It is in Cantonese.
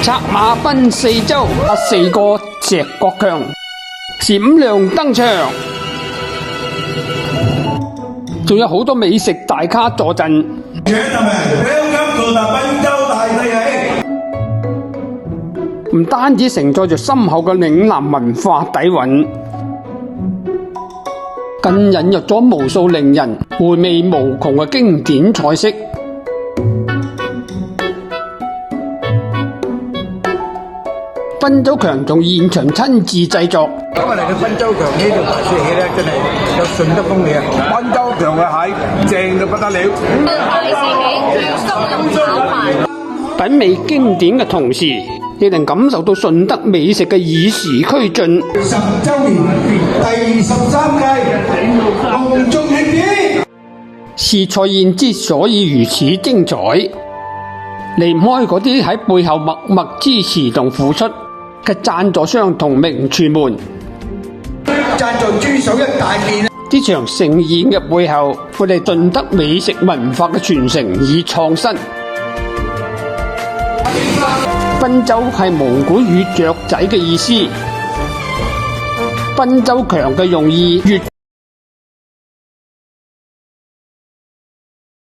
策馬奔四周，4個石國強閃亮登場，仲有好多美食大咖坐鎮。唔單止承載住深厚嘅嶺南文化底蘊，更引入咗無數令人回味無窮嘅經典菜式。賓州強仲現場親自製作。今日嚟到賓州強呢條大雪戲咧，真係有順德風味啊！賓州強嘅蟹正到不得了。大士喜叫心飲炒飯，品味經典嘅同時，亦能感受到順德美食嘅與時俱進。10週年第13屆隆重慶典，試菜宴之所以如此精彩，離唔開嗰啲喺背後默默支持同付出嘅贊助商同名廚們。贊助豬手一大件。呢場盛宴嘅背後，我哋順德美食文化嘅傳承與創新。賓州係蒙古語雀仔嘅意思，賓州強嘅用意越